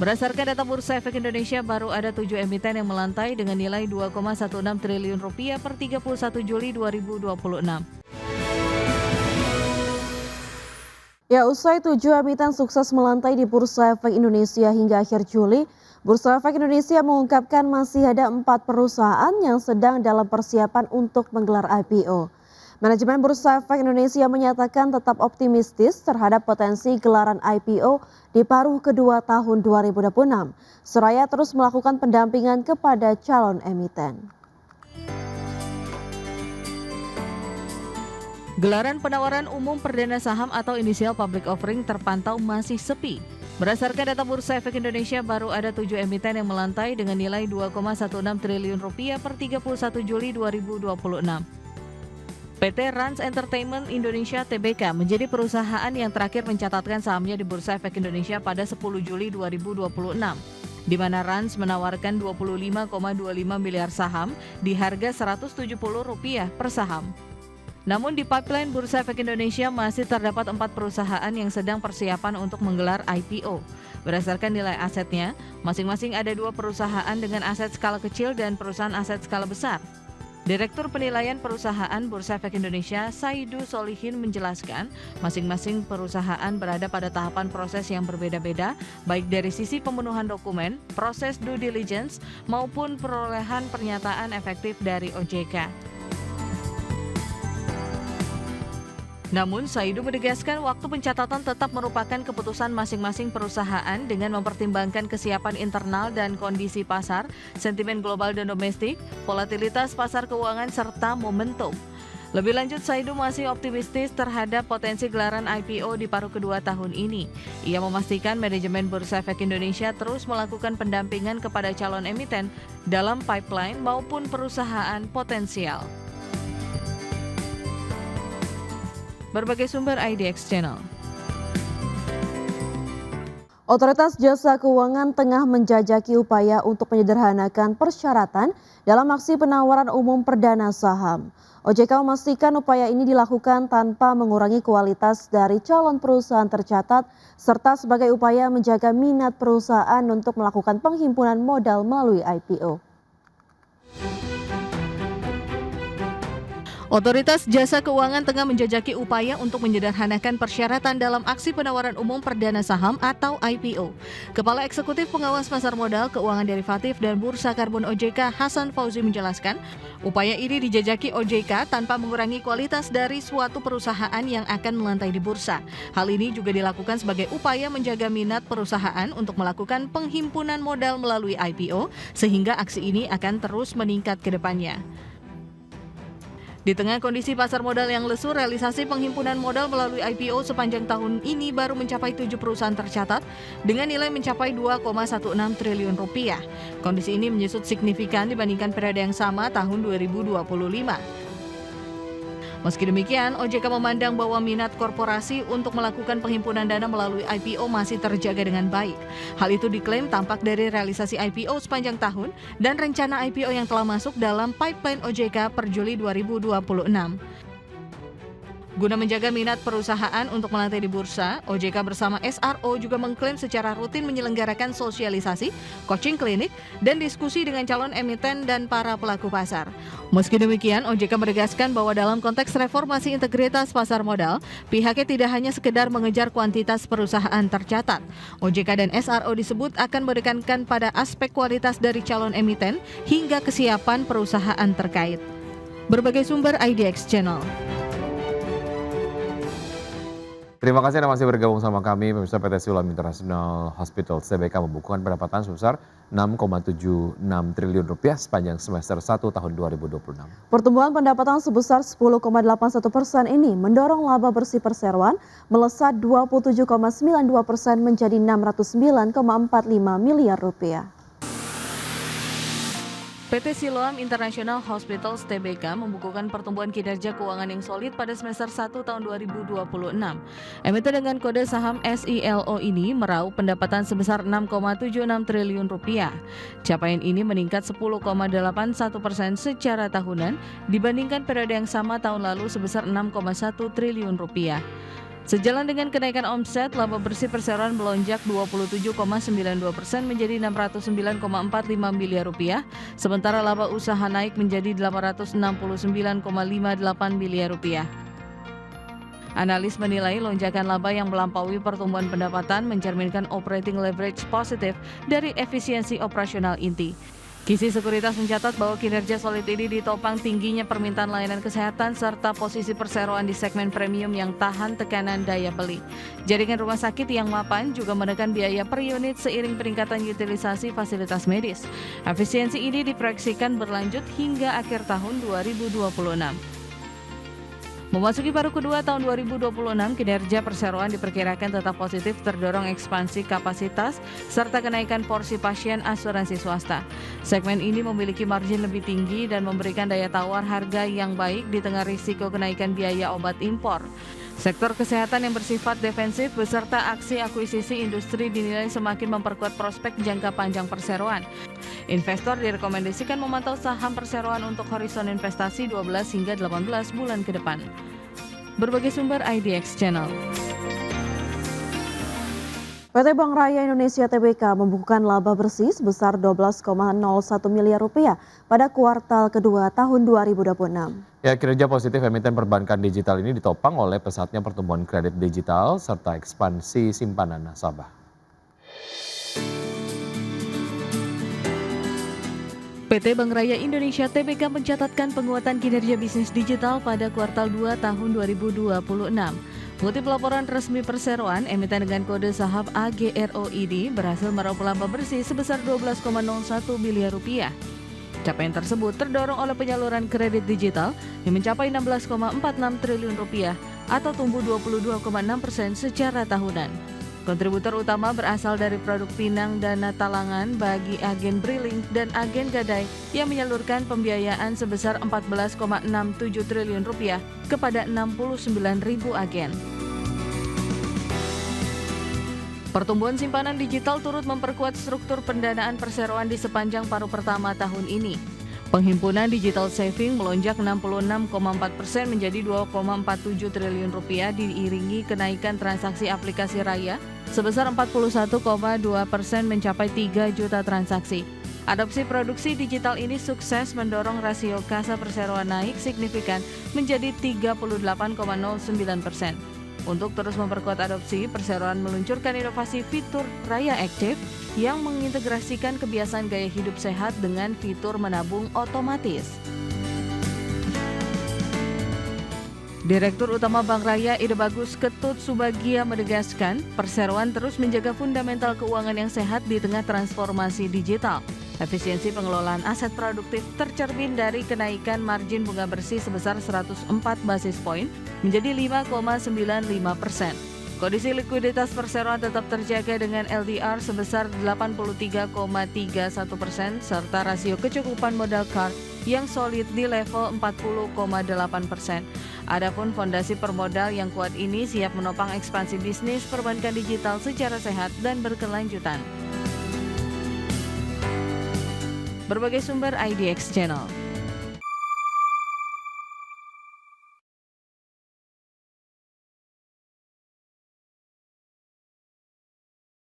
Berdasarkan data Bursa Efek Indonesia, baru ada 7 emiten yang melantai dengan nilai 2,16 triliun rupiah per 31 Juli 2026. Ya, usai 7 emiten sukses melantai di Bursa Efek Indonesia hingga akhir Juli, Bursa Efek Indonesia mengungkapkan masih ada 4 perusahaan yang sedang dalam persiapan untuk menggelar IPO. Manajemen Bursa Efek Indonesia menyatakan tetap optimistis terhadap potensi gelaran IPO di paruh kedua tahun 2026, seraya terus melakukan pendampingan kepada calon emiten. Gelaran penawaran umum perdana saham atau initial public offering terpantau masih sepi. Berdasarkan data Bursa Efek Indonesia, baru ada 7 emiten yang melantai dengan nilai 2,16 triliun rupiah per 31 Juli 2026. PT Rans Entertainment Indonesia Tbk menjadi perusahaan yang terakhir mencatatkan sahamnya di Bursa Efek Indonesia pada 10 Juli 2026, di mana Rans menawarkan 25,25 miliar saham di harga Rp170 per saham. Namun di pipeline Bursa Efek Indonesia masih terdapat 4 perusahaan yang sedang persiapan untuk menggelar IPO. Berdasarkan nilai asetnya, masing-masing ada 2 perusahaan dengan aset skala kecil dan perusahaan aset skala besar. Direktur Penilaian Perusahaan Bursa Efek Indonesia, Saidu Solihin menjelaskan, masing-masing perusahaan berada pada tahapan proses yang berbeda-beda, baik dari sisi pemenuhan dokumen, proses due diligence, maupun perolehan pernyataan efektif dari OJK. Namun, Saidu menegaskan waktu pencatatan tetap merupakan keputusan masing-masing perusahaan dengan mempertimbangkan kesiapan internal dan kondisi pasar, sentimen global dan domestik, volatilitas pasar keuangan, serta momentum. Lebih lanjut, Saidu masih optimistis terhadap potensi gelaran IPO di paruh kedua tahun ini. Ia memastikan manajemen Bursa Efek Indonesia terus melakukan pendampingan kepada calon emiten dalam pipeline maupun perusahaan potensial. Berbagai sumber IDX Channel. Otoritas Jasa Keuangan tengah menjajaki upaya untuk menyederhanakan persyaratan dalam aksi penawaran umum perdana saham. OJK memastikan upaya ini dilakukan tanpa mengurangi kualitas dari calon perusahaan tercatat, serta sebagai upaya menjaga minat perusahaan untuk melakukan penghimpunan modal melalui IPO. Otoritas Jasa Keuangan tengah menjajaki upaya untuk menyederhanakan persyaratan dalam aksi penawaran umum perdana saham atau IPO. Kepala Eksekutif Pengawas Pasar Modal, Keuangan Derivatif dan Bursa Karbon OJK Hasan Fauzi menjelaskan, upaya ini dijajaki OJK tanpa mengurangi kualitas dari suatu perusahaan yang akan melantai di bursa. Hal ini juga dilakukan sebagai upaya menjaga minat perusahaan untuk melakukan penghimpunan modal melalui IPO, sehingga aksi ini akan terus meningkat ke depannya. Di tengah kondisi pasar modal yang lesu, realisasi penghimpunan modal melalui IPO sepanjang tahun ini baru mencapai 7 perusahaan tercatat dengan nilai mencapai 2,16 triliun rupiah. Kondisi ini menyusut signifikan dibandingkan periode yang sama tahun 2025. Meski demikian, OJK memandang bahwa minat korporasi untuk melakukan penghimpunan dana melalui IPO masih terjaga dengan baik. Hal itu diklaim tampak dari realisasi IPO sepanjang tahun dan rencana IPO yang telah masuk dalam pipeline OJK per Juli 2026. Guna menjaga minat perusahaan untuk melantai di bursa, OJK bersama SRO juga mengklaim secara rutin menyelenggarakan sosialisasi, coaching klinik, dan diskusi dengan calon emiten dan para pelaku pasar. Meski demikian, OJK menegaskan bahwa dalam konteks reformasi integritas pasar modal, pihaknya tidak hanya sekedar mengejar kuantitas perusahaan tercatat. OJK dan SRO disebut akan menekankan pada aspek kualitas dari calon emiten hingga kesiapan perusahaan terkait. Berbagai sumber IDX Channel. Terima kasih Anda masih bergabung sama kami. Pemirsa, PT Siloam International Hospital Tbk membukukan pendapatan sebesar 6,76 triliun rupiah sepanjang semester 1 tahun 2026. Pertumbuhan pendapatan sebesar 10,81% ini mendorong laba bersih perseroan melesat 27,92% menjadi 609,45 miliar rupiah. PT Siloam International Hospitals Tbk membukukan pertumbuhan kinerja keuangan yang solid pada semester 1 tahun 2026. Emiten dengan kode saham SILO ini meraup pendapatan sebesar 6,76 triliun rupiah. Capaian ini meningkat 10,81% secara tahunan dibandingkan periode yang sama tahun lalu sebesar 6,1 triliun rupiah. Sejalan dengan kenaikan omset, laba bersih perseroan melonjak 27,92% menjadi 609,45 miliar rupiah, sementara laba usaha naik menjadi 869,58 miliar rupiah. Analis menilai lonjakan laba yang melampaui pertumbuhan pendapatan mencerminkan operating leverage positif dari efisiensi operasional inti. Kisi Sekuritas mencatat bahwa kinerja solid ini ditopang tingginya permintaan layanan kesehatan serta posisi perseroan di segmen premium yang tahan tekanan daya beli. Jaringan rumah sakit yang mapan juga menekan biaya per unit seiring peningkatan utilisasi fasilitas medis. Efisiensi ini diproyeksikan berlanjut hingga akhir tahun 2026. Memasuki paruh kedua tahun 2026, kinerja perseroan diperkirakan tetap positif terdorong ekspansi kapasitas serta kenaikan porsi pasien asuransi swasta. Segmen ini memiliki margin lebih tinggi dan memberikan daya tawar harga yang baik di tengah risiko kenaikan biaya obat impor. Sektor kesehatan yang bersifat defensif beserta aksi akuisisi industri dinilai semakin memperkuat prospek jangka panjang perseroan. Investor direkomendasikan memantau saham perseroan untuk horizon investasi 12 hingga 18 bulan ke depan. Berbagai sumber IDX Channel. PT Bank Raya Indonesia Tbk membukukan laba bersih sebesar 12,01 miliar rupiah pada kuartal kedua tahun 2026. Ya, kinerja positif emiten perbankan digital ini ditopang oleh pesatnya pertumbuhan kredit digital serta ekspansi simpanan nasabah. PT Bank Raya Indonesia Tbk mencatatkan penguatan kinerja bisnis digital pada kuartal 2 tahun 2026. Mengutip laporan resmi perseroan, emiten dengan kode saham AGROID berhasil meraup laba bersih sebesar 12,01 miliar rupiah. Capaian tersebut terdorong oleh penyaluran kredit digital yang mencapai 16,46 triliun rupiah atau tumbuh 22,6% secara tahunan. Kontributor utama berasal dari produk pinang dana talangan bagi agen Briling dan agen Gadai yang menyalurkan pembiayaan sebesar 14,67 triliun rupiah kepada 69.000 agen. Pertumbuhan simpanan digital turut memperkuat struktur pendanaan perseroan di sepanjang paruh pertama tahun ini. Penghimpunan digital saving melonjak 66,4% menjadi 2,47 triliun rupiah diiringi kenaikan transaksi aplikasi Raya sebesar 41,2% mencapai 3 juta transaksi. Adopsi produksi digital ini sukses mendorong rasio kasa perseroan naik signifikan menjadi 38,09%. Untuk terus memperkuat adopsi, perseroan meluncurkan inovasi fitur Raya Aktif yang mengintegrasikan kebiasaan gaya hidup sehat dengan fitur menabung otomatis. Direktur Utama Bank Raya Ide Bagus Ketut Subagia menegaskan, perseroan terus menjaga fundamental keuangan yang sehat di tengah transformasi digital. Efisiensi pengelolaan aset produktif tercermin dari kenaikan margin bunga bersih sebesar 104 basis poin menjadi 5,95%. Kondisi likuiditas perseroan tetap terjaga dengan LDR sebesar 83,31% serta rasio kecukupan modal CAR yang solid di level 40,8%. Adapun fondasi permodal yang kuat ini siap menopang ekspansi bisnis perbankan digital secara sehat dan berkelanjutan. Berbagai sumber IDX Channel.